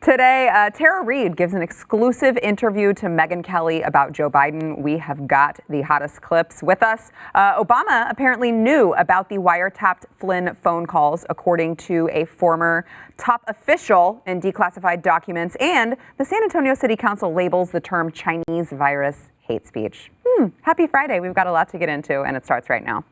Today, Tara Reade gives an exclusive interview to Megyn Kelly about Joe Biden. We have got the hottest clips with us. Obama apparently knew about the wiretapped Flynn phone calls, according to a former top official in declassified documents. And the San Antonio City Council labels the term Chinese virus hate speech. Happy Friday. We've got a lot to get into, and it starts right now.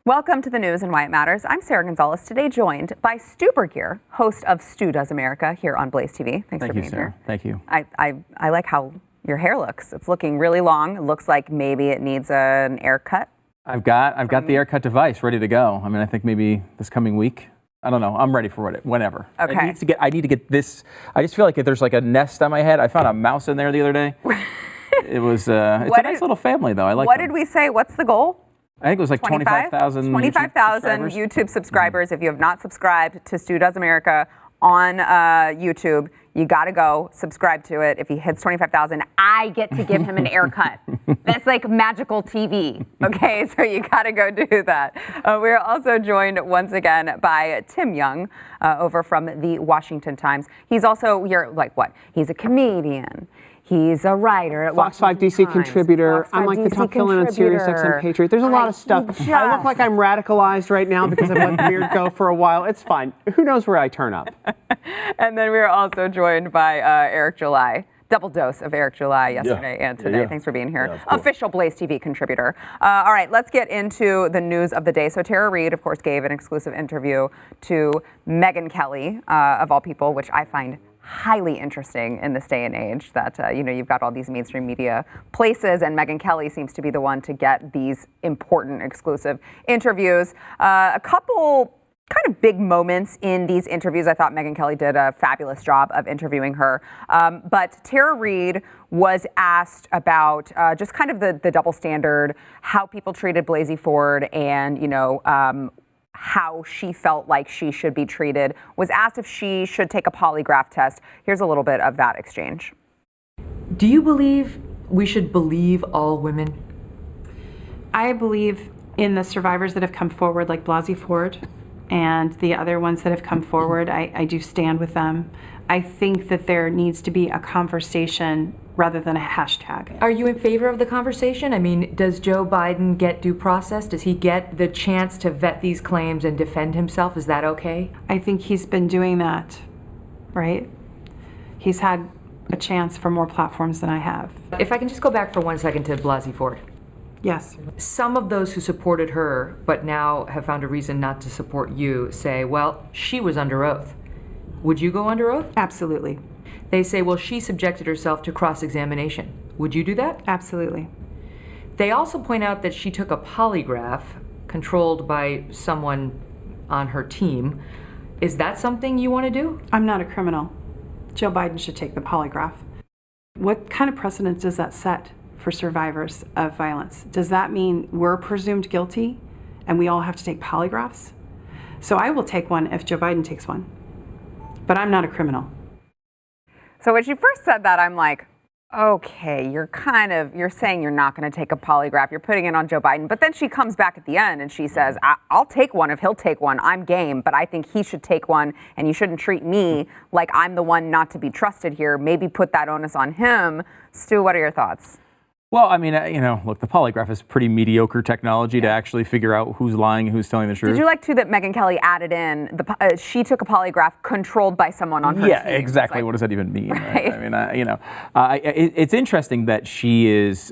Welcome to the news and why it matters. I'm Sarah Gonzalez, today joined by Stu Burgier, host of Stu Does America here on BlazeTV. Thanks for being here. Thank you. I like how your hair looks. It's looking really long. It looks like maybe it needs an haircut. I've got the haircut device ready to go. I mean, I think maybe this coming week. I don't know. I'm ready for whenever. Okay. I need to get this. I just feel like there's like a nest on my head. I found a mouse in there the other day. It was. It's a nice little family, though. I like. What did we say? What's the goal? I think it was like 25,000 YouTube subscribers. If you have not subscribed to Stu Does America on YouTube, you got to go subscribe to it. If he hits 25,000, I get to give him an haircut. That's like magical TV. Okay, so you got to go do that. We're also joined once again by Tim Young over from the Washington Times. He's also, he's a comedian. He's a writer at Fox 5 DC Times. contributor. Fox 5 I'm like the DC top villain on Sirius XM Patriot. There's a lot of stuff. I look like I'm radicalized right now because I've let the beard go for a while. It's fine. Who knows where I turn up? And then we're also joined by Eric July. Double dose of Eric July yesterday and today. Thanks for being here. Official BlazeTV contributor. All right, let's get into the news of the day. So Tara Reade, of course, gave an exclusive interview to Megyn Kelly, of all people, which I find highly interesting in this day and age that, you've got all these mainstream media places, and Megyn Kelly seems to be the one to get these important exclusive interviews. A couple kind of big moments in these interviews. I thought Megyn Kelly did a fabulous job of interviewing her. But Tara Reade was asked about just kind of the double standard, how people treated Blasey Ford, and, how she felt like she should be treated, was asked if she should take a polygraph test. Here's a little bit of that exchange. Do you believe we should believe all women? I believe in the survivors that have come forward, like Blasey Ford and the other ones that have come forward. I do stand with them. I think that there needs to be a conversation rather than a hashtag. Are you in favor of the conversation? I mean, does Joe Biden get due process? Does he get the chance to vet these claims and defend himself? Is that okay? I think he's been doing that, right? He's had a chance for more platforms than I have. If I can just go back for 1 second to Blasey Ford. Yes. Some of those who supported her but now have found a reason not to support you say, well, she was under oath. Would you go under oath? Absolutely. They say, well, she subjected herself to cross-examination. Would you do that? Absolutely. They also point out that she took a polygraph controlled by someone on her team. Is that something you want to do? I'm not a criminal. Joe Biden should take the polygraph. What kind of precedent does that set for survivors of violence? Does that mean we're presumed guilty and we all have to take polygraphs? So I will take one if Joe Biden takes one. But I'm not a criminal. So when she first said that, I'm like, okay, you're saying you're not going to take a polygraph. You're putting it on Joe Biden. But then she comes back at the end and she says, I'll take one if he'll take one. I'm game, but I think he should take one, and you shouldn't treat me like I'm the one not to be trusted here. Maybe put that onus on him. Stu, what are your thoughts? Well, I mean, look, the polygraph is pretty mediocre technology to actually figure out who's lying and who's telling the truth. Did you like, too, that Megyn Kelly added in, she took a polygraph controlled by someone on her team? Yeah, exactly. What does that even mean? Right. I mean, it's interesting that she is,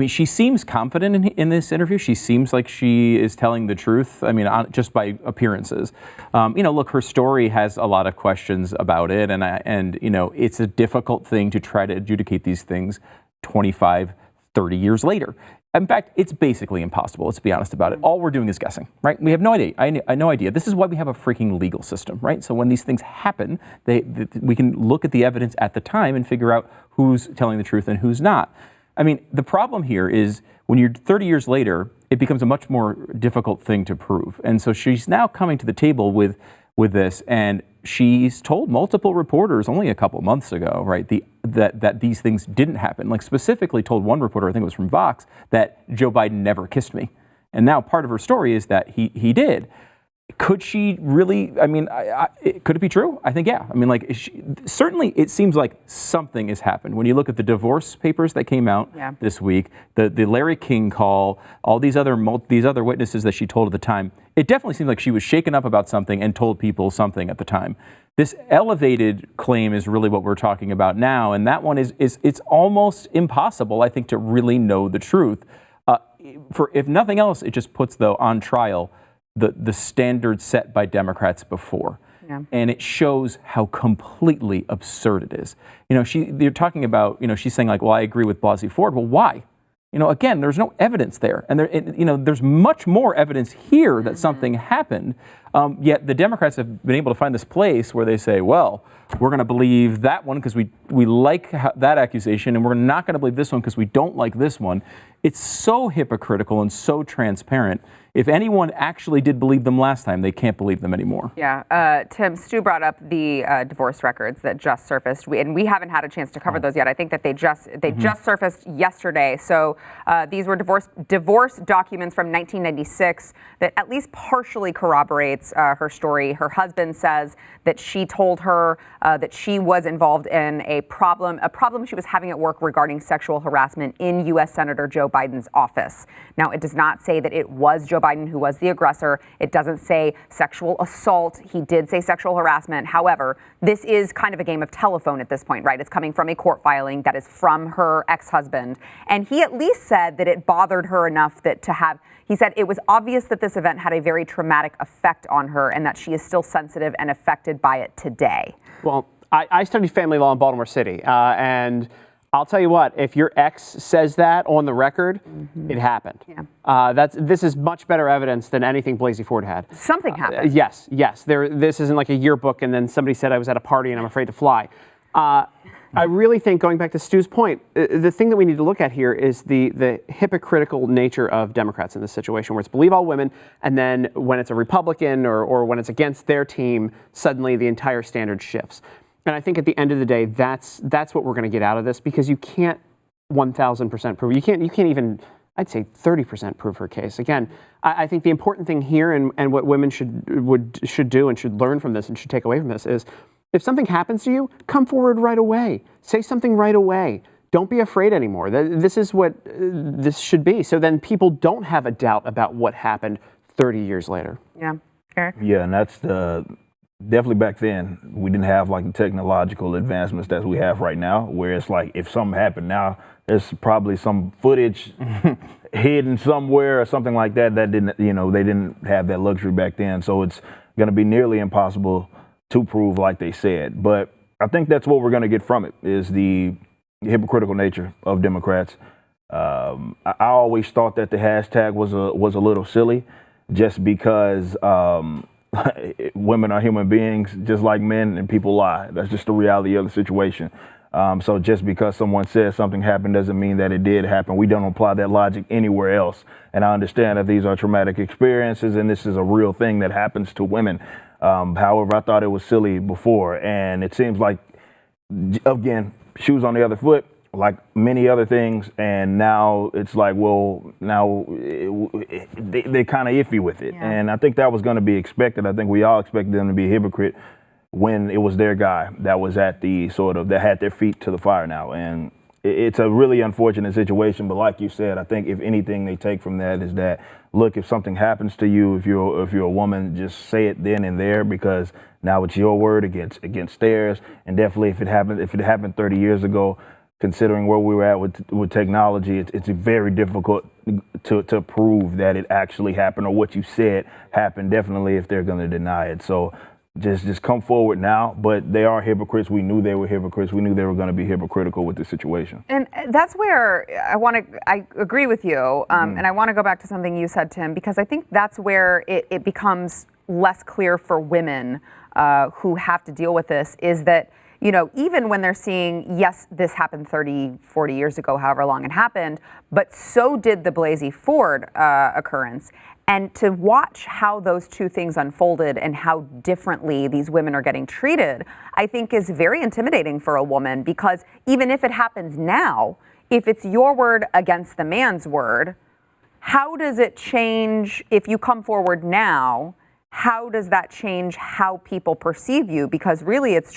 she seems confident in this interview. She seems like she is telling the truth, just by appearances. Look, her story has a lot of questions about it, and it's a difficult thing to try to adjudicate these things 25, 30 years later. In fact, it's basically impossible, let's be honest about it. All we're doing is guessing, right? We have no idea. I no idea. This is why we have a freaking legal system, right? So when these things happen, we can look at the evidence at the time and figure out who's telling the truth and who's not. I mean, the problem here is when you're 30 years later, it becomes a much more difficult thing to prove. And so she's now coming to the table with this, and she's told multiple reporters only a couple months ago, right, that these things didn't happen. Like specifically told one reporter, I think it was from Vox, that Joe Biden never kissed me. And now part of her story is that he did. Could she really, I mean, could it be true? I think, yeah. I mean, like, certainly it seems like something has happened. When you look at the divorce papers that came out this week, the Larry King call, all these other witnesses that she told at the time, it definitely seemed like she was shaken up about something and told people something at the time. This elevated claim is really what we're talking about now, and that one it's almost impossible, I think, to really know the truth. For if nothing else, it just puts, though, on trial the standard set by Democrats before. Yeah. And it shows how completely absurd it is. You know, they're talking about, you know, she's saying like, well, I agree with Blasey Ford. Well, why? You know, again, there's no evidence there. And there's much more evidence here that something happened. Yet the Democrats have been able to find this place where they say, well, we're going to believe that one because we like that accusation, and we're not going to believe this one because we don't like this one. It's so hypocritical and so transparent. If anyone actually did believe them last time, they can't believe them anymore. Yeah. Tim, Stu brought up the divorce records that just surfaced, and we haven't had a chance to cover those yet. I think that they just surfaced yesterday. So these were divorce documents from 1996 that at least partially corroborates her story. Her husband says that she told her that she was involved in a problem she was having at work regarding sexual harassment in U.S. Senator Joe Biden's office. Now, it does not say that it was Joe Biden who was the aggressor. It doesn't say sexual assault. He did say sexual harassment. However, this is kind of a game of telephone at this point, right? It's coming from a court filing that is from her ex-husband. And he at least said that it bothered her enough he said it was obvious that this event had a very traumatic effect on her and that she is still sensitive and affected by it today. Well, I studied family law in Baltimore City, and I'll tell you what, if your ex says that on the record, it happened. Yeah. This is much better evidence than anything Blasey Ford had. Something happened. Yes. This isn't like a yearbook and then somebody said I was at a party and I'm afraid to fly. I really think, going back to Stu's point, the thing that we need to look at here is the hypocritical nature of Democrats in this situation, where it's believe all women, and then when it's a Republican or when it's against their team, suddenly the entire standard shifts. And I think at the end of the day, that's what we're going to get out of this, because you can't 1,000% prove. You can't even, I'd say 30% prove her case. Again, I think the important thing here and what women should do and should learn from this and should take away from this is, if something happens to you, come forward right away. Say something right away. Don't be afraid anymore. This is what this should be. So then people don't have a doubt about what happened 30 years later. Yeah. Eric? Yeah, and that's definitely back then, we didn't have like the technological advancements that we have right now, where it's like if something happened now, there's probably some footage hidden somewhere or something like that didn't, they didn't have that luxury back then. So it's going to be nearly impossible to prove, like they said. But I think that's what we're going to get from it, is the hypocritical nature of Democrats. I always thought that the hashtag was a little silly, just because women are human beings just like men, and people lie. That's just the reality of the situation. So just because someone says something happened doesn't mean that it did happen. We don't apply that logic anywhere else. And I understand that these are traumatic experiences and this is a real thing that happens to women. However, I thought it was silly before, and it seems like, again, shoes on the other foot, like many other things, and now it's like, well, now they're kind of iffy with it. Yeah. And I think that was going to be expected. I think we all expected them to be a hypocrite when it was their guy that was at that had their feet to the fire now. And it's a really unfortunate situation, but like you said, I think if anything they take from that is that, look, if something happens to you, if you're a woman, just say it then and there, because now it's your word against theirs. And definitely if it happened 30 years ago, considering where we were at with technology, it's very difficult to prove that it actually happened or what you said happened, definitely if they're going to deny it. So just come forward now, but they are hypocrites. We knew they were hypocrites. We knew they were going to be hypocritical with this situation. And that's where I agree with you, and I want to go back to something you said, Tim, because I think that's where it becomes less clear for women who have to deal with this, is that, even when they're seeing, yes, this happened 30, 40 years ago, however long it happened, but so did the Blasey Ford occurrence. And to watch how those two things unfolded and how differently these women are getting treated, I think is very intimidating for a woman, because even if it happens now, if it's your word against the man's word, how does it change if you come forward now? How does that change how people perceive you? Because really it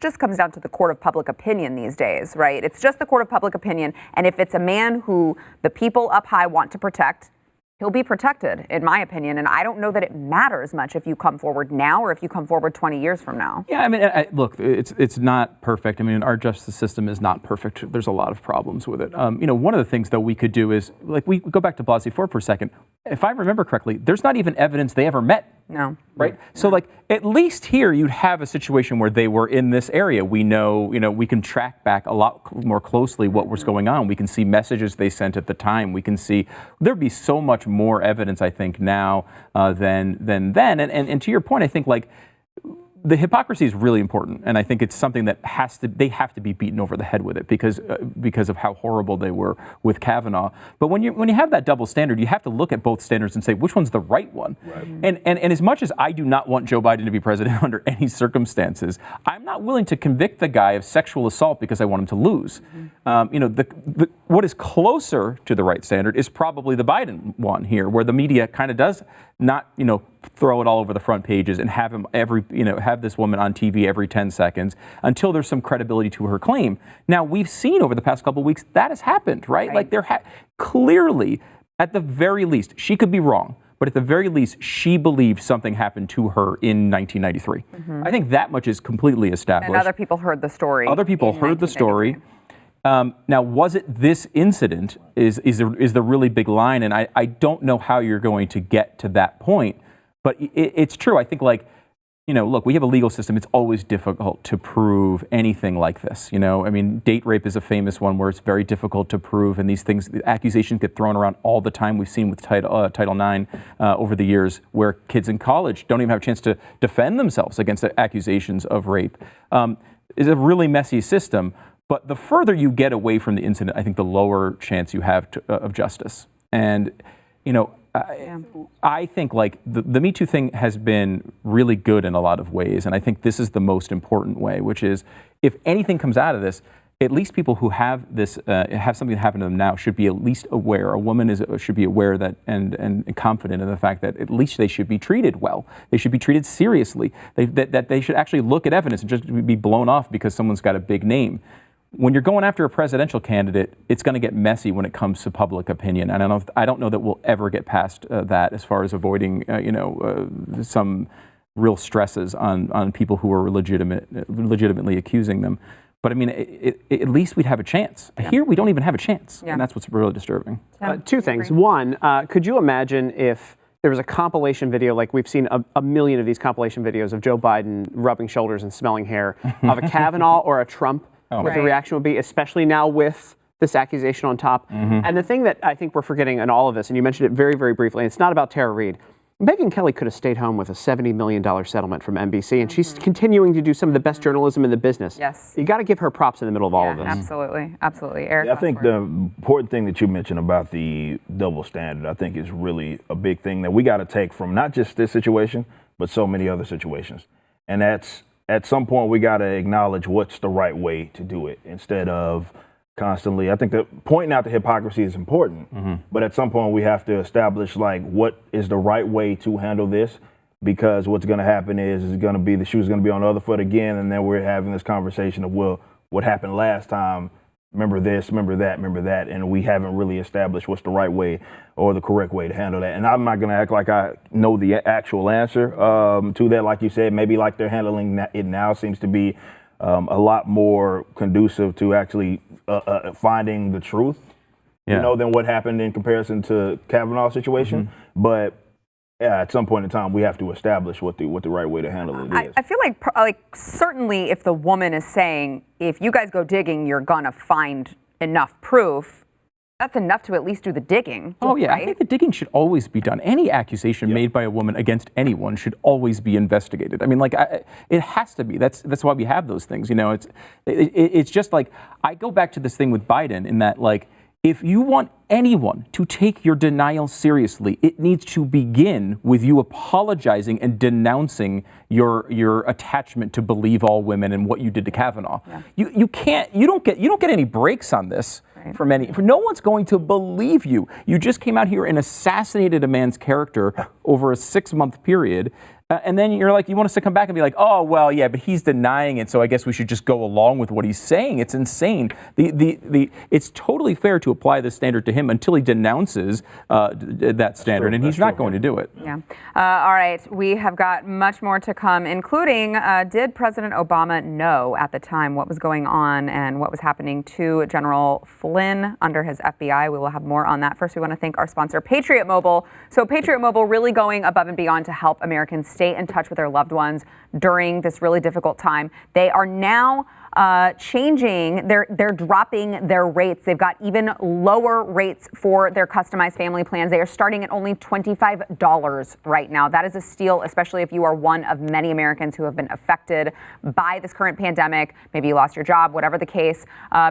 just comes down to the court of public opinion these days, right? It's just the court of public opinion. And if it's a man who the people up high want to protect, he'll be protected, in my opinion. And I don't know that it matters much if you come forward now or if you come forward 20 years from now. Yeah, I mean, look, it's not perfect. I mean, our justice system is not perfect. There's a lot of problems with it. One of the things that we could do is, like, we go back to Blasey Ford for a second. If I remember correctly, there's not even evidence they ever met. No. Right? So, like, at least here you'd have a situation where they were in this area. We know, we can track back a lot more closely what was going on. We can see messages they sent at the time. We can see, there'd be so much more evidence, I think, now than then. And to your point, I think, like, the hypocrisy is really important, and I think it's something that they have to be beaten over the head with it because of how horrible they were with Kavanaugh. But when you have that double standard, you have to look at both standards and say which one's the right one. Right. And as much as I do not want Joe Biden to be president under any circumstances, I'm not willing to convict the guy of sexual assault because I want him to lose. What is closer to the right standard is probably the Biden one here, where the media kind of does not, throw it all over the front pages and have him have this woman on TV every 10 seconds until there's some credibility to her claim. Now, we've seen over the past couple of weeks that has happened, right? Like, clearly, at the very least, she could be wrong, but at the very least, she believed something happened to her in 1993. I think that much is completely established. And other people heard the story. Other people heard the story. Now, was it this incident is the really big line, and I don't know how you're going to get to that point, but it's true. I think, like, look, we have a legal system. It's always difficult to prove anything like this. I mean, date rape is a famous one where it's very difficult to prove, and these things, accusations get thrown around all the time. We've seen with Title IX over the years where kids in college don't even have a chance to defend themselves against accusations of rape. It's a really messy system. But the further you get away from the incident, I think the lower chance you have of justice. And, I think, like, the Me Too thing has been really good in a lot of ways. And I think this is the most important way, which is if anything comes out of this, at least people who have this, have something happen to them now should be at least aware. A woman should be aware that and confident in the fact that at least they should be treated well. They should be treated seriously. That they should actually look at evidence and just be blown off because someone's got a big name. When you're going after a presidential candidate, it's going to get messy when it comes to public opinion. And I don't know that we'll ever get past that as far as avoiding, some real stresses on people who are legitimately accusing them. But I mean, at least we'd have a chance. Yeah. Here, we don't even have a chance, and that's what's really disturbing. Two things. One, could you imagine if there was a compilation video, like we've seen a million of these compilation videos of Joe Biden rubbing shoulders and smelling hair, of a Kavanaugh or a Trump? What the reaction would be, especially now with this accusation on top. And the thing that I think we're forgetting in all of this, and you mentioned it very, very briefly, and it's not about Tara Reade. Megyn Kelly could have stayed home with a $70 million settlement from NBC, and she's continuing to do some of the best journalism in the business. Yes. You got to give her props in the middle of all of this. Absolutely. Absolutely. Eric? I think the important thing that you mentioned about the double standard, I think, is really a big thing that we got to take from not just this situation, but so many other situations. And that's, at some point, we got to acknowledge what's the right way to do it instead of constantly. I think that pointing out the hypocrisy is important, but at some point we have to establish, like, what is the right way to handle this, because what's going to happen is going to be the shoe's going to be on the other foot again, and then we're having this conversation of, well, what happened last time? Remember this, remember that, and we haven't really established what's the right way or the correct way to handle that. And I'm not going to act like I know the actual answer to that. Like you said, maybe like they're handling it now seems to be a lot more conducive to actually finding the truth, than what happened in comparison to Kavanaugh's situation. But at some point in time, we have to establish what the right way to handle it is. I feel like certainly if the woman is saying, if you guys go digging, you're going to find enough proof, That's enough to at least do the digging. Oh, yeah. Right? I think the digging should always be done. Any accusation made by a woman against anyone should always be investigated. I mean, like, it has to be. That's why we have those things. You know, it's just like, I go back to this thing with Biden in that, like, if you want anyone to take your denial seriously, it needs to begin with you apologizing and denouncing your attachment to believe all women and what you did to Kavanaugh. Yeah. You don't get any breaks on this. Right. For no one's going to believe you. You just came out here and assassinated a man's character over a 6-month period. And then you're like, you want us to come back and be like, oh, well, yeah, but he's denying it, so I guess we should just go along with what he's saying. It's insane. It's totally fair to apply this standard to him until he denounces that standard, and he's not going to do it. Yeah. All right. We have got much more to come, including did President Obama know at the time what was going on and what was happening to General Flynn under his FBI? We will have more on that. First, we want to thank our sponsor, Patriot Mobile. So Patriot Mobile really going above and beyond to help Americans stay in touch with their loved ones during this really difficult time. They are now changing, they're dropping their rates. They've got even lower rates for their customized family plans. They are starting at only $25 right now. That is a steal, especially if you are one of many Americans who have been affected by this current pandemic. Maybe you lost your job, whatever the case.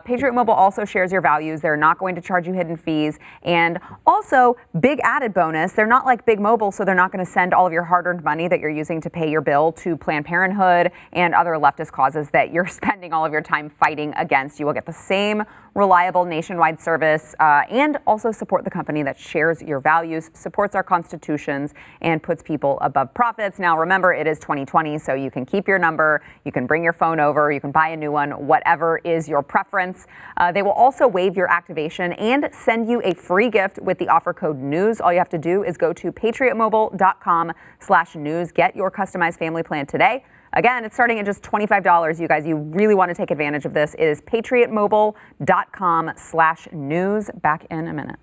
Patriot Mobile also shares your values. They're not going to charge you hidden fees. And also, big added bonus, they're not like Big Mobile, so they're not going to send all of your hard-earned money that you're using to pay your bill to Planned Parenthood and other leftist causes that you're spending all of your time fighting against. You will get the same reliable nationwide service and also support the company that shares your values, supports our constitutions, and puts people above profits. Now, remember, it is 2020, so you can keep your number, you can bring your phone over, you can buy a new one, whatever is your preference. They will also waive your activation and send you a free gift with the offer code NEWS. All you have to do is go to patriotmobile.com/news. Get your customized family plan today. Again, it's starting at just $25, you guys. You really want to take advantage of this. It is patriotmobile.com/news. Back in a minute.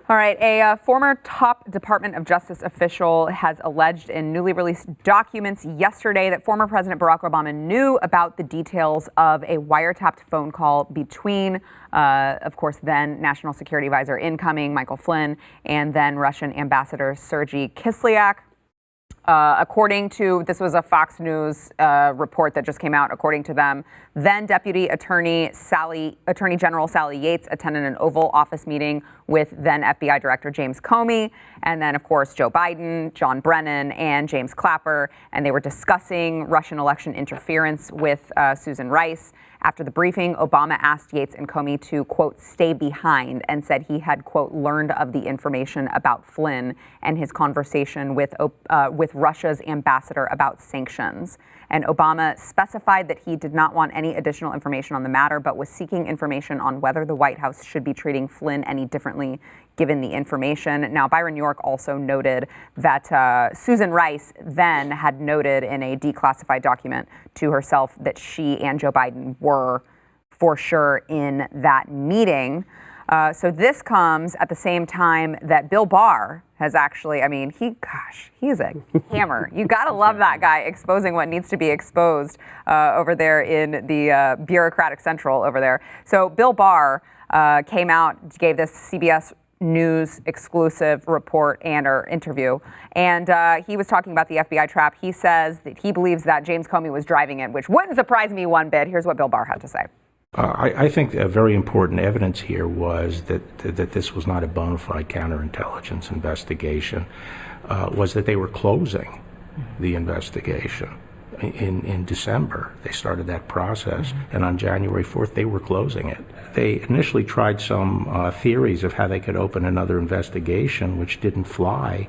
All right, a former top Department of Justice official has alleged in newly released documents yesterday that former President Barack Obama knew about the details of a wiretapped phone call between, of course, then National Security Advisor incoming Michael Flynn and then Russian Ambassador Sergei Kislyak. According to, this was a Fox News report that just came out, according to them, then Deputy Attorney General Sally Yates attended an Oval Office meeting with then FBI Director James Comey, and then, of course, Joe Biden, John Brennan, and James Clapper, and they were discussing Russian election interference with Susan Rice. After the briefing, Obama asked Yates and Comey to, quote, stay behind, and said he had, quote, learned of the information about Flynn and his conversation with Russia's ambassador about sanctions. And Obama specified that he did not want any additional information on the matter, but was seeking information on whether the White House should be treating Flynn any differently given the information. Now, Byron York also noted that Susan Rice then had noted in a declassified document to herself that she and Joe Biden were for sure in that meeting. So this comes at the same time that Bill Barr has actually, I mean, he's a hammer. You gotta love that guy exposing what needs to be exposed over there in the bureaucratic central over there. So Bill Barr came out, gave this CBS News exclusive report and or interview, and he was talking about the FBI trap. He says that he believes that James Comey was driving it, which wouldn't surprise me one bit. Here's what Bill Barr had to say. I think a very important evidence here was that this was not a bona fide counterintelligence investigation, was that they were closing the investigation. In December, they started that process, and on January 4th, they were closing it. They initially tried some theories of how they could open another investigation, which didn't fly,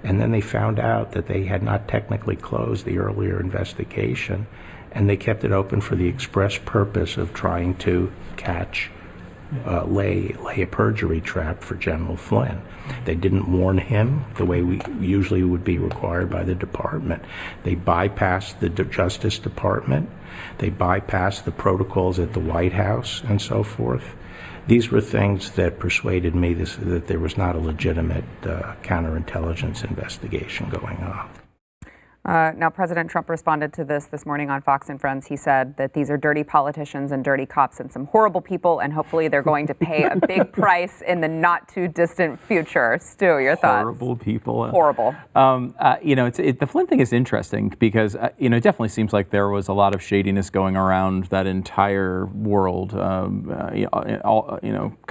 and then they found out that they had not technically closed the earlier investigation, and they kept it open for the express purpose of trying to catch, lay a perjury trap for General Flynn. They didn't warn him the way we usually would be required by the department. They bypassed the Justice Department. They bypassed the protocols at the White House and so forth. These were things that persuaded me that there was not a legitimate counterintelligence investigation going on. Now, President Trump responded to this morning on Fox and Friends. He said that these are dirty politicians and dirty cops and some horrible people, and hopefully they're going to pay a big price in the not too distant future. Stu, your thoughts? Horrible people. Horrible. The Flynn thing is interesting because it definitely seems like there was a lot of shadiness going around that entire world, kind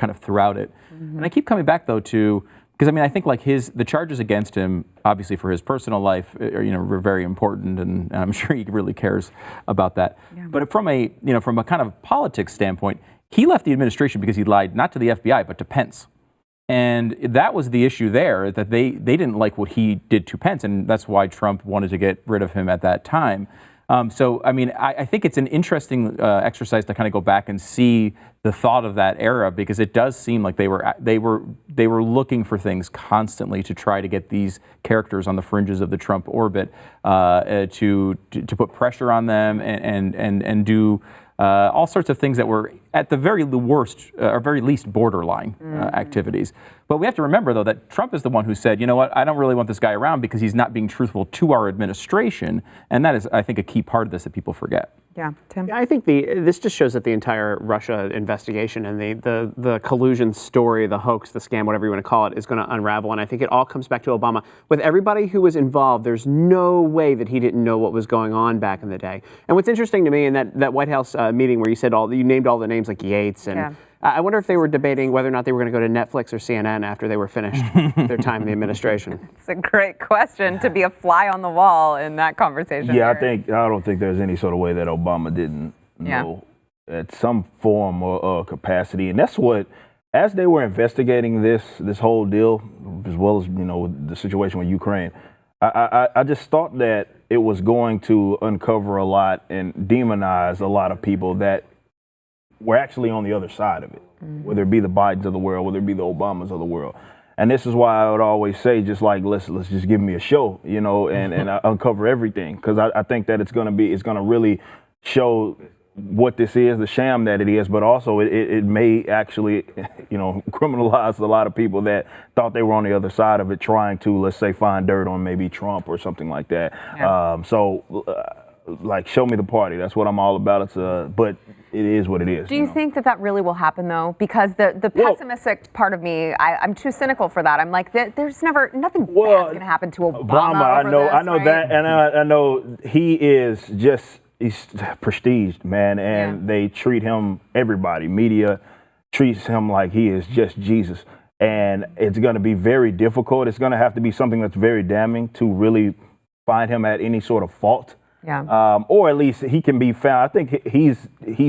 of throughout it. Mm-hmm. And I keep coming back though to. Because I think like the charges against him, obviously for his personal life, were very important, and I'm sure he really cares about that. Yeah. But from a kind of politics standpoint, he left the administration because he lied not to the FBI but to Pence, and that was the issue there. That they didn't like what he did to Pence, and that's why Trump wanted to get rid of him at that time. I think it's an interesting exercise to kind of go back and see the thought of that era, because it does seem like they were looking for things constantly to try to get these characters on the fringes of the Trump orbit to put pressure on them and do all sorts of things that were at the very worst or very least borderline activities. But we have to remember, though, that Trump is the one who said, you know what, I don't really want this guy around because he's not being truthful to our administration. And that is, I think, a key part of this that people forget. Yeah, Tim? Yeah, I think this just shows that the entire Russia investigation and the collusion story, the hoax, the scam, whatever you want to call it, is going to unravel. And I think it all comes back to Obama. With everybody who was involved, there's no way that he didn't know what was going on back in the day. And what's interesting to me in that White House meeting where you named all the names like Yates and... Yeah. I wonder if they were debating whether or not they were going to go to Netflix or CNN after they were finished their time in the administration. It's a great question to be a fly on the wall in that conversation. Yeah, I don't think there's any sort of way that Obama didn't know at some form or capacity. And that's what, as they were investigating this whole deal, as well as the situation with Ukraine, I just thought that it was going to uncover a lot and demonize a lot of people that we're actually on the other side of it, whether it be the Bidens of the world, whether it be the Obamas of the world. And this is why I would always say, just like, let's just give me a show, and I uncover everything. Because I think that it's going to really show what this is, the sham that it is, but also it may actually, criminalize a lot of people that thought they were on the other side of it, trying to, let's say, find dirt on maybe Trump or something like that. Yeah. Show me the party. That's what I'm all about. But it is what it is. Do you think that really will happen, though? Because the pessimistic part of me, I'm too cynical for that. I'm like, there's nothing bad's going to happen to Obama. I know that, and I know he's prestiged, man, and they treat him, everybody, media treats him like he is just Jesus. And it's going to be very difficult. It's going to have to be something that's very damning to really find him at any sort of fault. Yeah. Or at least he can be found. I think he's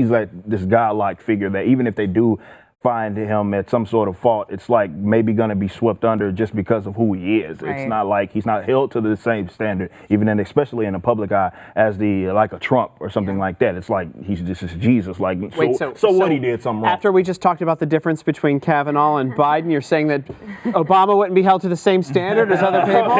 like this godlike figure that even if they do find him at some sort of fault, it's like maybe going to be swept under just because of who he is. Right. It's not like he's not held to the same standard, especially in the public eye, as like a Trump or something like that. It's like this is Jesus. Like, so what, he did something wrong. After we just talked about the difference between Kavanaugh and Biden, you're saying that Obama wouldn't be held to the same standard as other people?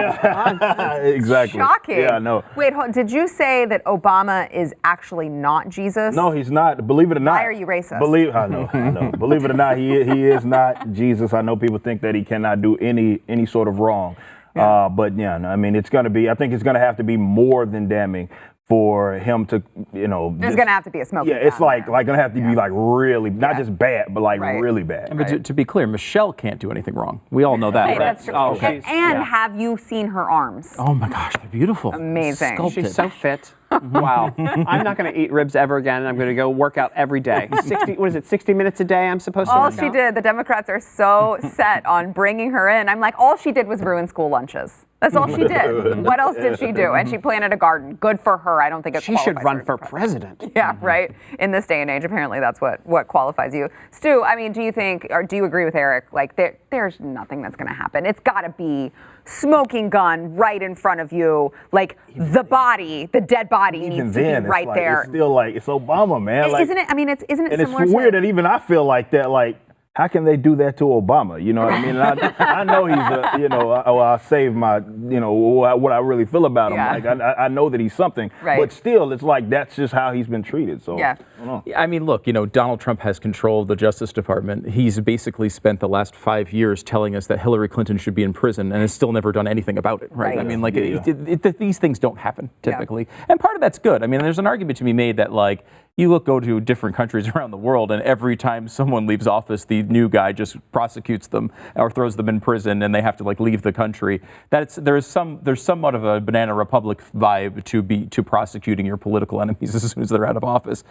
Exactly. Shocking. Yeah, I know. Wait, did you say that Obama is actually not Jesus? No, he's not. Believe it or not. Why are you racist? I know. Believe it or not, he is not Jesus. I know people think that he cannot do any sort of wrong. Yeah. It's going to be, I think it's going to have to be more than damning for him to, There's going to have to be a smoking gun. It's like going to have to be like really, not just bad, but really bad. But to be clear, Michelle can't do anything wrong. We all know that. Hey, that's true. And have you seen her arms? Oh my gosh, they're beautiful. Amazing. Sculpted. She's so fit. Wow. I'm not going to eat ribs ever again. I'm going to go work out every day. 60 minutes a day I'm supposed to work out? All she did, the Democrats are so set on bringing her in. I'm like, all she did was ruin school lunches. That's all she did. What else did she do? And she planted a garden. Good for her. I don't think she should run for president. Yeah, right. In this day and age, apparently that's what qualifies you. Stu, do you think, or do you agree with Eric? Like, there's nothing that's going to happen. It's got to be smoking gun right in front of you. Like, the dead body needs to be right there. It's still like, it's Obama, man. Isn't it? Isn't it and similar it's weird that even I feel like that. Like, how can they do that to Obama? You know what I mean? And I know he's I'll save my, what I really feel about him. Yeah. Like I know that he's something, Right. but still, it's like that's just how he's been treated. So Yeah. I don't know. I mean, look, Donald Trump has control of the Justice Department. He's basically spent the last 5 years telling us that Hillary Clinton should be in prison and has still never done anything about it, right? Right. I mean, like, these things don't happen typically. And part of that's good. I mean, there's an argument to be made that, like, go to different countries around the world, and every time someone leaves office, the new guy just prosecutes them or throws them in prison, and they have to like leave the country. There's somewhat of a banana republic vibe to prosecuting your political enemies as soon as they're out of office.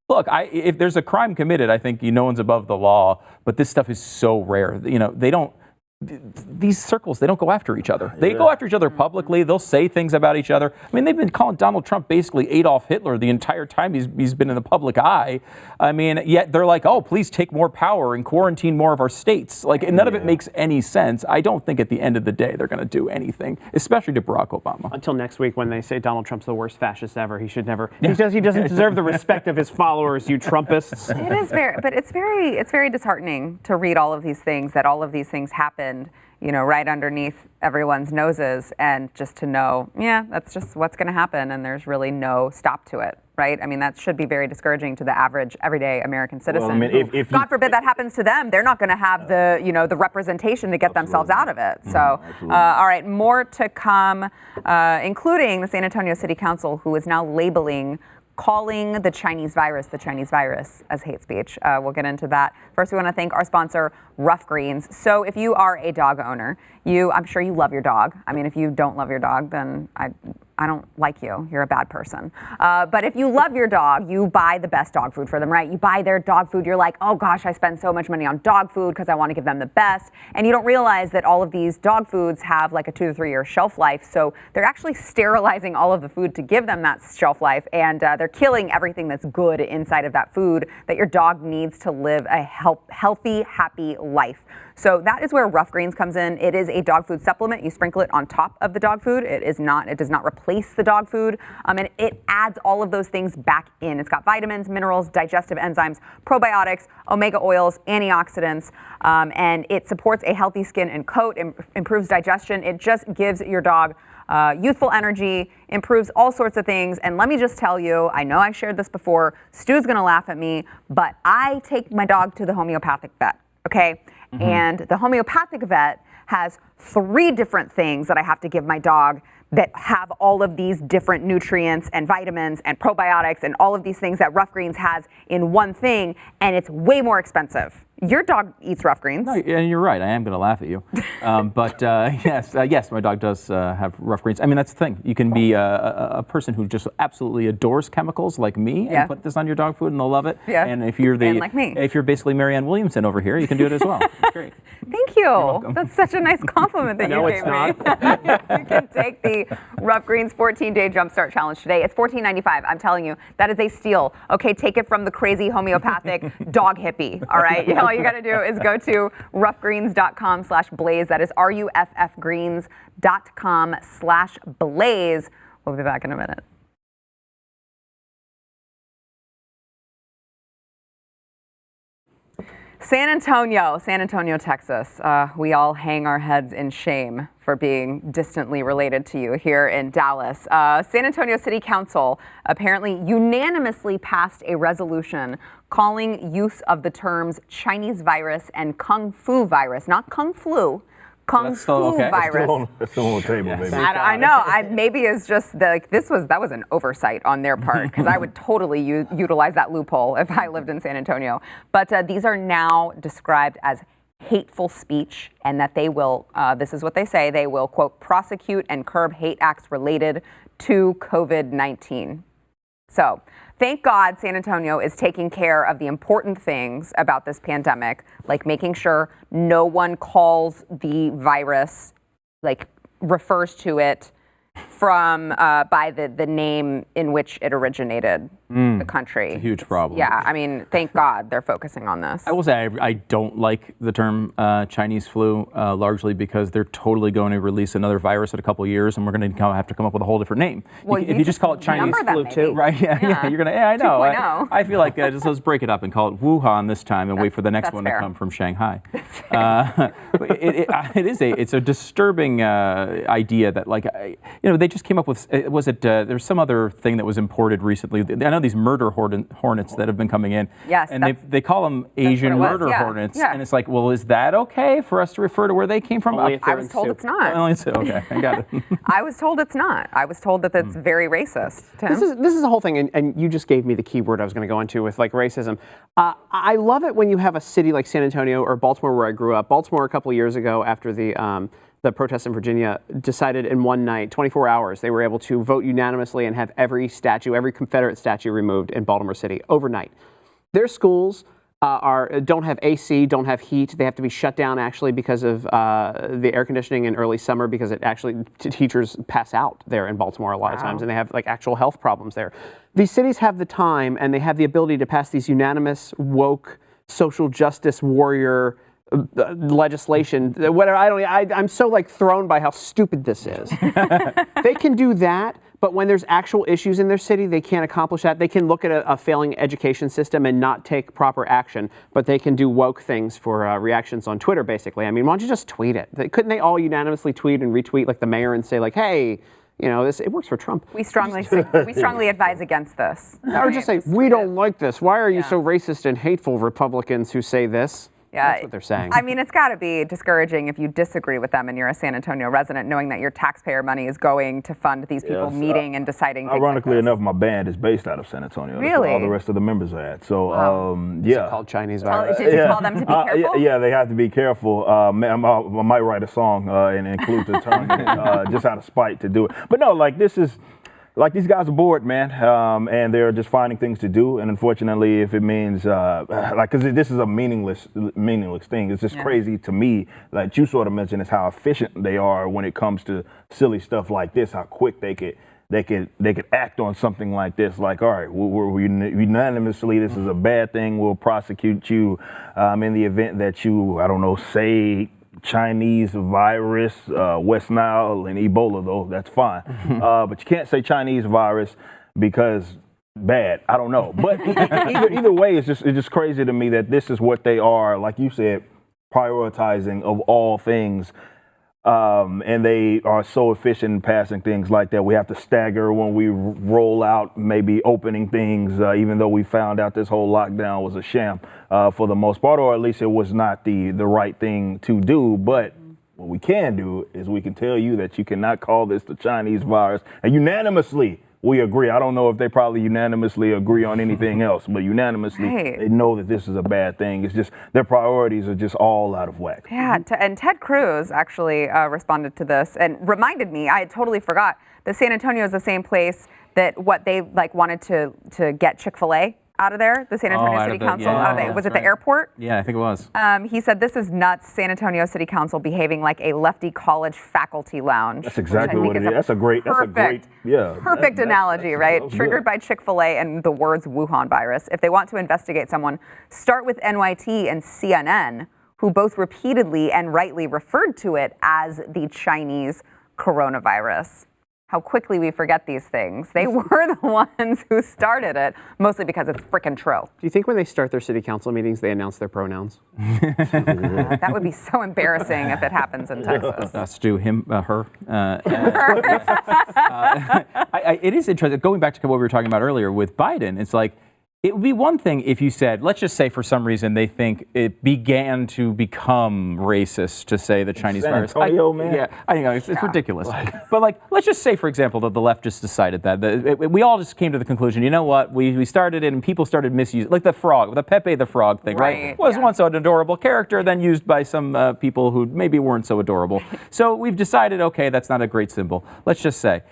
Look, if there's a crime committed, I think no one's above the law. But this stuff is so rare. They don't. These circles, they don't go after each other. They go after each other publicly. They'll say things about each other. I mean, they've been calling Donald Trump basically Adolf Hitler the entire time he's been in the public eye. I mean, yet they're like, oh, please take more power and quarantine more of our states. Like, none of it makes any sense. I don't think at the end of the day they're going to do anything, especially to Barack Obama. Until next week when they say Donald Trump's the worst fascist ever. He should never. He doesn't deserve the respect of his followers, you Trumpists. It is it's very disheartening to read all of these things, that all of these things happened, right underneath everyone's noses, and just to know, that's just what's going to happen, and there's really no stop to it, right? I mean, that should be very discouraging to the average, everyday American citizen. Well, I mean, if God forbid that happens to them, they're not going to have the representation to get themselves out of it. So, all right, more to come, including the San Antonio City Council, who is now calling the Chinese virus as hate speech. We'll get into that. First, we want to thank our sponsor, Rough Greens. So if you are a dog owner, I'm sure you love your dog. I mean, if you don't love your dog, then I don't like you. You're a bad person. But if you love your dog, you buy the best dog food for them, right? You buy their dog food. You're like, oh gosh, I spend so much money on dog food because I want to give them the best. And you don't realize that all of these dog foods have like a 2 to 3 year shelf life. So they're actually sterilizing all of the food to give them that shelf life. And they're killing everything that's good inside of that food that your dog needs to live a healthy, happy life. So that is where Rough Greens comes in. It is a dog food supplement. You sprinkle it on top of the dog food. It does not replace the dog food. And it adds all of those things back in. It's got vitamins, minerals, digestive enzymes, probiotics, omega oils, antioxidants, and it supports a healthy skin and coat, improves digestion. It just gives your dog youthful energy, improves all sorts of things. And let me just tell you, I know I shared this before, Stu's gonna laugh at me, but I take my dog to the homeopathic vet, okay? And the homeopathic vet has 3 different things that I have to give my dog that have all of these different nutrients and vitamins and probiotics and all of these things that Rough Greens has in one thing, and it's way more expensive. Your dog eats Rough Greens. No, and you're right. I am going to laugh at you. But yes, my dog does have Rough Greens. I mean, that's the thing. You can be a person who just absolutely adores chemicals like me and put this on your dog food and they'll love it. Yeah. And if you're like me. if you're basically Marianne Williamson over here, you can do it as well. It's great. Thank you. That's such a nice compliment that you gave me. You can take the Rough Greens 14-day Jumpstart Challenge today. It's $14.95. I'm telling you, that is a steal. Okay, take it from the crazy homeopathic dog hippie. All right, all you got to do is go to roughgreens.com/blaze. That is ruffgreens.com/blaze. We'll be back in a minute. San Antonio, Texas. We all hang our heads in shame for being distantly related to you here in Dallas. San Antonio City Council apparently unanimously passed a resolution calling use of the terms Chinese virus and Kung Fu virus, not Kung Flu, Kung Fu virus. That's still on the table, baby. I know. Maybe it's just that was an oversight on their part, because I would totally utilize that loophole if I lived in San Antonio. But these are now described as hateful speech, and that they will, this is what they say, they will, quote, prosecute and curb hate acts related to COVID-19. So, thank God San Antonio is taking care of the important things about this pandemic, like making sure no one calls the virus, like refers to it from by the name in which it originated, the country. It's a huge problem. Yeah, I mean, thank God they're focusing on this. I will say I don't like the term Chinese flu, largely because they're totally going to release another virus in a couple of years, and we're going to have to come up with a whole different name. Well, if you just call it Chinese flu too, right? Yeah, you're gonna. Yeah, I know. 2.0. I feel like just let's break it up and call it Wuhan this time, and wait for the next one fair. to come from Shanghai. It's a disturbing idea that they just came up with. There's some other thing that was imported recently. I know these murder hornets that have been coming in. Yes, and they call them Asian murder hornets, and it's like, well, is that okay for us to refer to where they came from? I was told it's not. Okay, I got it. I was told it's not. I was told that that's very racist. Tim? This is the whole thing, and you just gave me the key word I was going to go into with racism. I love it when you have a city like San Antonio or Baltimore, where I grew up. Baltimore, a couple of years ago, after the protests in Virginia, decided in one night, 24 hours, they were able to vote unanimously and have every Confederate statue removed in Baltimore City overnight. Their schools don't have AC, don't have heat. They have to be shut down actually because of the air conditioning in early summer, because it actually teachers pass out there in Baltimore a lot of times, and they have actual health problems there. These cities have the time and they have the ability to pass these unanimous woke social justice warrior legislation. Whatever, I'm so thrown by how stupid this is. They can do that. But when there's actual issues in their city, they can't accomplish that. They can look at a failing education system and not take proper action, but they can do woke things for reactions on Twitter, basically. I mean, why don't you just tweet it? Couldn't they all unanimously tweet and retweet like the mayor and say hey, it works for Trump. We strongly advise against this. Or just say, we don't like this. Why are you so racist and hateful, Republicans who say this? Yeah, that's what they're saying. I mean, it's got to be discouraging if you disagree with them and you're a San Antonio resident, knowing that your taxpayer money is going to fund these people meeting and deciding things ironically like this. enough, my band is based out of San Antonio. Really? That's where all the rest of the members are at. So, Is it called Chinese virus? Did you tell them to be careful? Yeah, they have to be careful. I might write a song and include the term just out of spite to do it. But no, this is... these guys are bored, man, and they're just finding things to do. And unfortunately, if it means, because this is a meaningless thing, it's just crazy to me. Like you sort of mentioned, is how efficient they are when it comes to silly stuff like this. How quick they could act on something like this. Like, all right, we're unanimously, this is a bad thing. We'll prosecute you in the event that you, say Chinese virus, West Nile, and Ebola, though, that's fine. But you can't say Chinese virus because bad. I don't know. But either way, it's just crazy to me that this is what they are, like you said, prioritizing of all things. And they are so efficient in passing things like that. We have to stagger when we roll out maybe opening things, even though we found out this whole lockdown was a sham for the most part, or at least it was not the right thing to do. But what we can do is we can tell you that you cannot call this the Chinese virus, and unanimously we agree. I don't know if they probably unanimously agree on anything else, but unanimously they know that this is a bad thing. It's just their priorities are just all out of whack. Yeah, and Ted Cruz actually responded to this and reminded me, I had totally forgot, that San Antonio is the same place that they wanted to get Chick-fil-A out of there, the San Antonio City Council out of there. Was it the airport? Yeah, I think it was. He said, this is nuts, San Antonio City Council behaving like a lefty college faculty lounge. That's exactly what it is. That's a great perfect analogy, right? Triggered by Chick-fil-A and the words Wuhan virus. If they want to investigate someone, start with NYT and CNN, who both repeatedly and rightly referred to it as the Chinese coronavirus. How quickly we forget these things. They were the ones who started it, mostly because it's frickin' true. Do you think when they start their city council meetings, they announce their pronouns? That would be so embarrassing if it happens in Texas. Us do him, her. It is interesting. Going back to what we were talking about earlier with Biden, it's like, it would be one thing if you said, let's just say for some reason they think it began to become racist to say the Chinese virus. Antonio, man. Yeah, I know it's ridiculous. But let's just say, for example, that the left just decided that. We all just came to the conclusion, you know what, we started it and people started misusing, like the frog, the Pepe the Frog thing, right? Was once an adorable character, then used by some people who maybe weren't so adorable. So we've decided, okay, that's not a great symbol. Let's just say.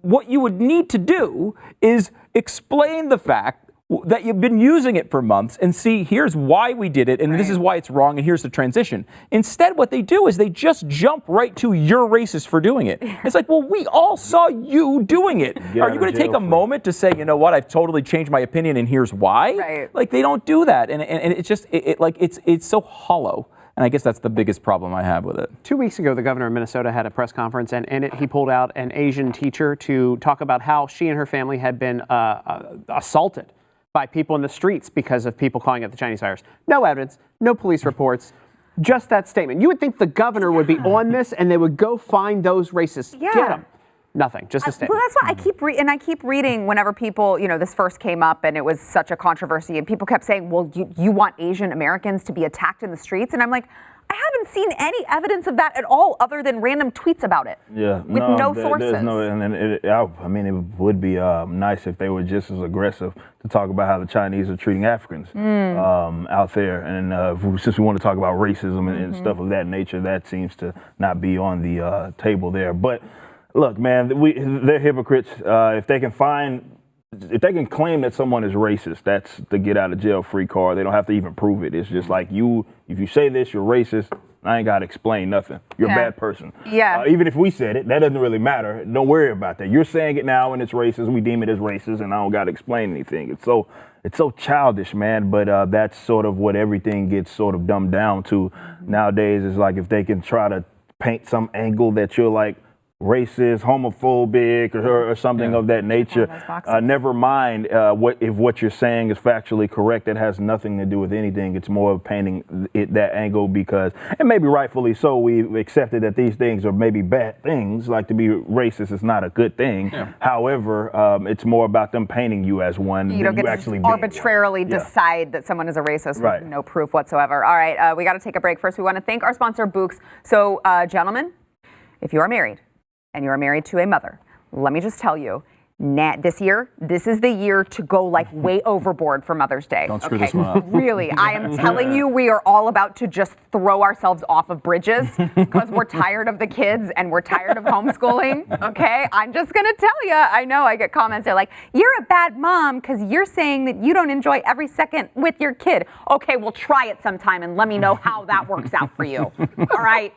What you would need to do is explain the fact that you've been using it for months and see, here's why we did it, and this is why it's wrong, and here's the transition. Instead, what they do is they just jump right to you're racist for doing it. It's like, well, we all saw you doing it. Are you going to take a moment to say, you know what, I've totally changed my opinion, and here's why? Right. Like, they don't do that, and it's just, it's so hollow. And I guess that's the biggest problem I have with it. 2 weeks ago, the governor of Minnesota had a press conference, and in it, he pulled out an Asian teacher to talk about how she and her family had been assaulted by people in the streets because of people calling it the Chinese virus. No evidence, no police reports, just that statement. You would think the governor would be on this, and they would go find those racists, get them. Nothing, just a statement. Well, that's why I keep reading whenever people, this first came up and it was such a controversy and people kept saying, well, you want Asian Americans to be attacked in the streets? And I'm like, I haven't seen any evidence of that at all other than random tweets about it. Yeah. With no sources. There's no, and it would be nice if they were just as aggressive to talk about how the Chinese are treating Africans out there. And since we want to talk about racism and stuff of that nature, that seems to not be on the table there. But look, man, they're hypocrites. If they can claim that someone is racist, that's the get out of jail free card. They don't have to even prove it. It's just like if you say this, you're racist. I ain't got to explain nothing. You're a bad person. Yeah. Even if we said it, that doesn't really matter. Don't worry about that. You're saying it now and it's racist. We deem it as racist and I don't got to explain anything. It's so childish, man. But that's sort of what everything gets sort of dumbed down to nowadays. Is like if they can try to paint some angle that you're like racist, homophobic, or something of that nature. Never mind if what you're saying is factually correct. That has nothing to do with anything. It's more of painting that angle because, and maybe rightfully so, we've accepted that these things are maybe bad things. Like to be racist is not a good thing. Yeah. However, it's more about them painting you as one. You don't get to arbitrarily decide that someone is a racist with no proof whatsoever. All right, we got to take a break. First, we want to thank our sponsor, Books. So, gentlemen, if you are married, and you are married to a mother, let me just tell you, this is the year to go like way overboard for Mother's Day. Don't screw this one up. Really, I am telling you, we are all about to just throw ourselves off of bridges because we're tired of the kids and we're tired of homeschooling, okay? I'm just gonna tell you, I know I get comments, they're like, you're a bad mom because you're saying that you don't enjoy every second with your kid. Okay, well try it sometime and let me know how that works out for you, all right?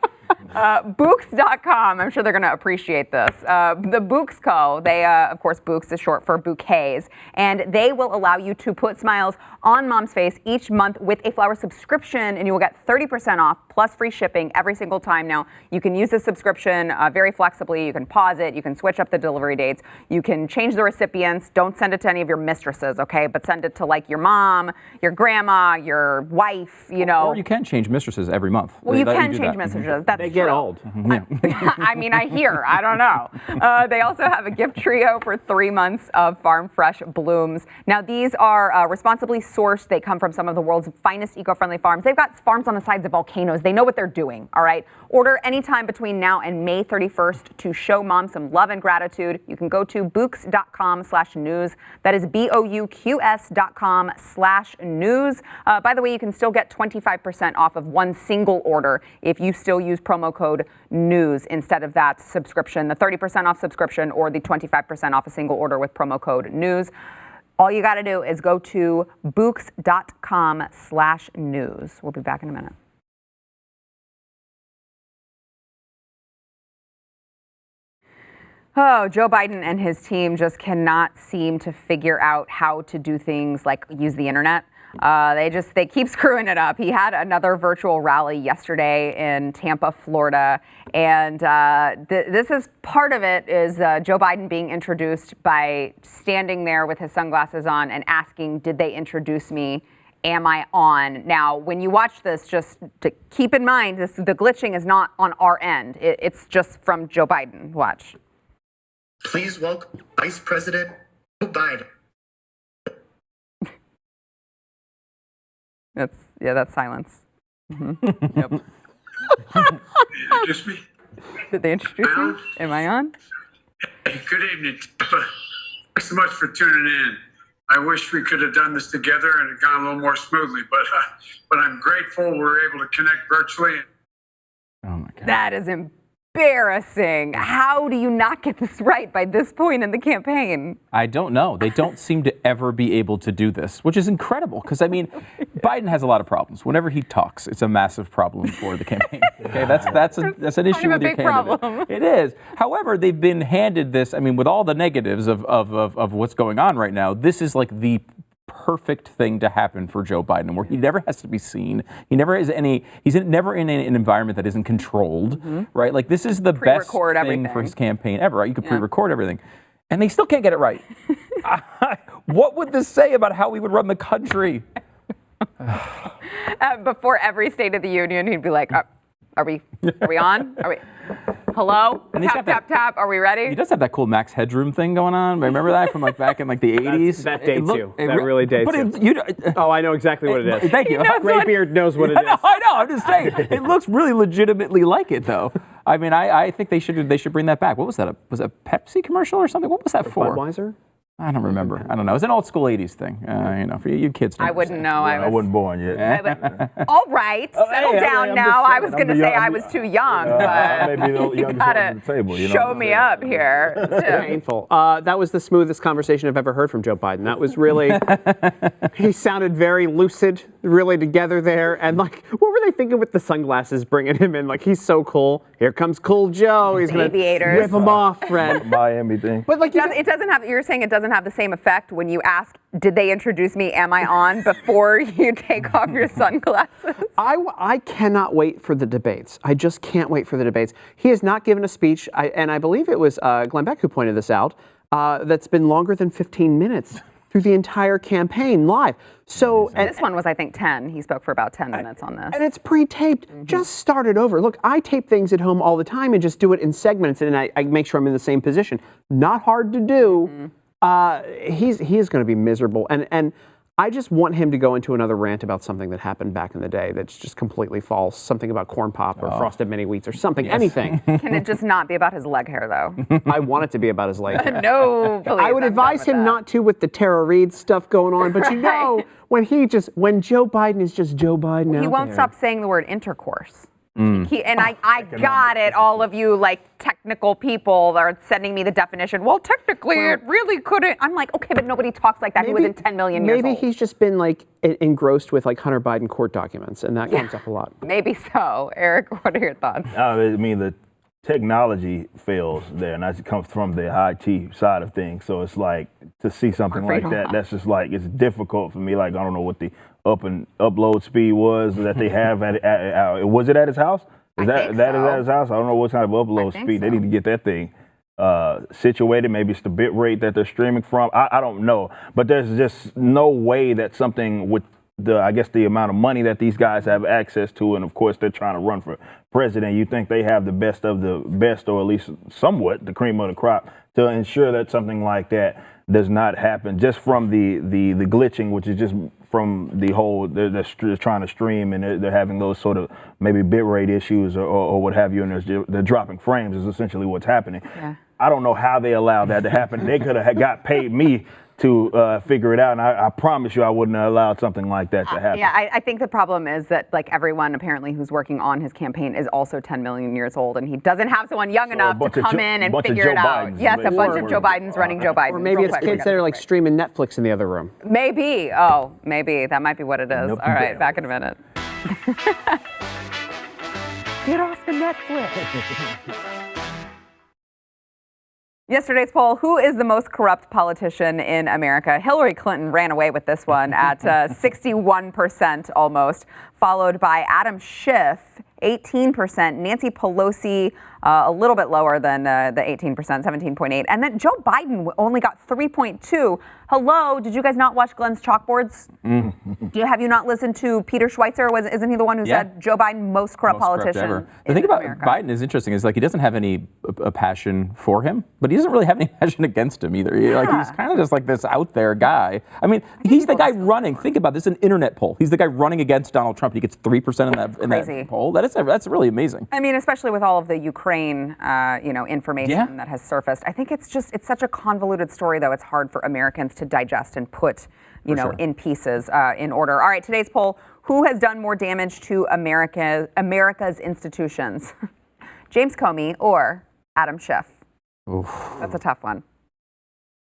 Books.com, I'm sure they're going to appreciate this. The Books Co., they, of course, Books is short for bouquets, and they will allow you to put smiles on mom's face each month with a flower subscription, and you will get 30% off plus free shipping every single time. Now, you can use this subscription very flexibly. You can pause it. You can switch up the delivery dates. You can change the recipients. Don't send it to any of your mistresses, okay? But send it to, like, your mom, your grandma, your wife, Or you can change mistresses every month. Well, you can change mistresses. That's they get true. old. I mean, I hear. I don't know. They also have a gift trio for 3 months of farm fresh blooms. Now, these are responsibly sourced. They come from some of the world's finest eco-friendly farms. They've got farms on the sides of volcanoes. They know what they're doing, all right? Order anytime between now and May 31st to show mom some love and gratitude. You can go to books.com/news. That is BOUQS.com/news. By the way, you can still get 25% off of one single order if you still use promo code NEWS instead of that subscription, the 30% off subscription or the 25% off a single order with promo code NEWS. All you got to do is go to books.com/news. We'll be back in a minute. Oh, Joe Biden and his team just cannot seem to figure out how to do things like use the internet. They keep screwing it up. He had another virtual rally yesterday in Tampa, Florida, and this is part of it is Joe Biden being introduced by standing there with his sunglasses on and asking, "Did they introduce me? Am I on?" Now, when you watch this, just to keep in mind, the glitching is not on our end. It's just from Joe Biden. Watch. Please welcome Vice President Joe Biden. That's silence. Mm-hmm. Yep. Introduce me? Did they introduce me? Am I on? Hey, good evening, Tampa. Thanks so much for tuning in. I wish we could have done this together and it gone a little more smoothly, but I'm grateful we're able to connect virtually. Oh my God. That is embarrassing. How do you not get this right by this point in the campaign? I don't know. They don't seem to ever be able to do this, which is incredible. Because, I mean, Biden has a lot of problems. Whenever he talks, it's a massive problem for the campaign. Okay, that's an issue with your candidate. Problem. It is. However, they've been handed this. I mean, with all the negatives of what's going on right now, this is like the perfect thing to happen for Joe Biden, where he never has to be seen. He never has any. He's never in an environment that isn't controlled, right? Like this is the best thing everything. for his campaign ever. Right? You could pre-record everything, and they still can't get it right. What would this say about how we would run the country? Before every State of the Union, he'd be like, "Are we on? Are we? Hello? And Tap. Are we ready?" He does have that cool Max Headroom thing going on. Remember that from like back in like the 80s? That dates you. That really dates you. Oh, I know exactly what it is. Thank you. Graybeard knows what it is. I know. I'm just saying. It looks really legitimately like it, though. I mean, I think they should bring that back. What was that? Was it a Pepsi commercial or something? What was that for? Budweiser? I don't remember. I don't know. It's an old school 80s thing. For you kids. I wouldn't know. I wasn't born yet. All right, settle down now. I was going to say I was too young, but maybe the youngest one on the table. Show me up here. Painful. That was the smoothest conversation I've ever heard from Joe Biden. That was really, he sounded very lucid, really together there. And like, what were they thinking with the sunglasses bringing him in? Like, he's so cool. Here comes cool Joe. He's going to rip him off, friend. Miami thing. But like, it doesn't have, you're saying it doesn't have the same effect when you ask, did they introduce me? Am I on? Before you take off your sunglasses? I cannot wait for the debates. I just can't wait for the debates. He has not given a speech, and I believe it was Glenn Beck who pointed this out, that's been longer than 15 minutes through the entire campaign live. So this one was, I think, 10. He spoke for about 10 minutes on this. And it's pre-taped. Just start it over. Look, I tape things at home all the time and just do it in segments, and I make sure I'm in the same position. Not hard to do. He is going to be miserable, and I just want him to go into another rant about something that happened back in the day that's just completely false. Something about corn pop or frosted mini wheats or something. Anything. Can it just not be about his leg hair, though? I want it to be about his leg hair. No, please. I would advise him not to with the Tara Reade stuff going on, but you know, when Joe Biden is just Joe Biden, he won't stop saying the word intercourse. I got it, all of you like technical people that are sending me the definition. Well, technically, it really couldn't. I'm like, okay, but nobody talks like that. He was in 10 million years old. Maybe he's just been like engrossed with like Hunter Biden court documents, and that comes up a lot. Maybe so. Eric, what are your thoughts? I mean, the technology fails there, and that comes from the IT side of things. So it's like to see something like that. That's just like it's difficult for me. Like I don't know what the upload speed was that they have was it at his house? Is that at his house? I don't know what kind of upload speed. They need to get that thing situated. Maybe it's the bit rate that they're streaming from. I don't know, but there's just no way that something with the amount of money that these guys have access to, and of course they're trying to run for president. You think they have the best of the best, or at least somewhat the cream of the crop, to ensure that something like that does not happen, just from the glitching, which is just from the whole they're trying to stream, and they're having those sort of maybe bitrate issues or what have you, and they're dropping frames is essentially what's happening. Yeah. I don't know how they allowed that to happen. They could have got paid me to figure it out, and I promise you I wouldn't have allowed something like that to happen. Yeah, I think the problem is that like everyone apparently who's working on his campaign is also 10 million years old, and he doesn't have someone young enough to come in and figure it out. Yes, a bunch of Joe Bidens running Joe Biden. Or maybe it's kids that are like streaming Netflix in the other room. Maybe. Oh, maybe. That might be what it is. Nope. All right, back in a minute. Get off the Netflix. Yesterday's poll, who is the most corrupt politician in America? Hillary Clinton ran away with this one at 61% almost, followed by Adam Schiff, 18%, Nancy Pelosi, a little bit lower than the 18%, 17.8%, and then Joe Biden only got 3.2%. Hello, did you guys not watch Glenn's chalkboards? Have you not listened to Peter Schweitzer? Isn't he the one who said Joe Biden most corrupt politician ever. The thing about Biden is interesting is like he doesn't have any passion for him, but he doesn't really have any passion against him either. Like he's kind of just like this out there guy. I mean, he's the guy running. Think about this, an internet poll. He's the guy running against Donald Trump. He gets 3% in that poll. That's really amazing. I mean, especially with all of the Ukraine, information that has surfaced. I think it's such a convoluted story, though. It's hard for Americans to digest and put, in pieces in order. All right, today's poll: who has done more damage to America's institutions? James Comey or Adam Schiff? Oof. That's a tough one.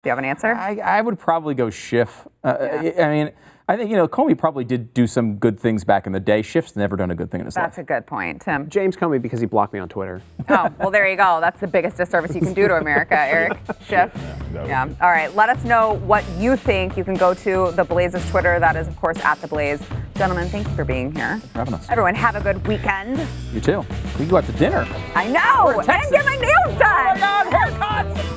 Do you have an answer? I would probably go Schiff. I mean, I think, Comey probably did do some good things back in the day. Schiff's never done a good thing in his life. That's a good point, Tim. James Comey, because he blocked me on Twitter. Oh, well, there you go. That's the biggest disservice you can do to America, Eric. Schiff. Yeah. All right. Let us know what you think. You can go to the Blaze's Twitter. That is, of course, @TheBlaze. Gentlemen, thank you for being here. Thanks for having us. Everyone, have a good weekend. You too. We can go out to dinner. I know. And get my nails done. Oh my God, haircuts!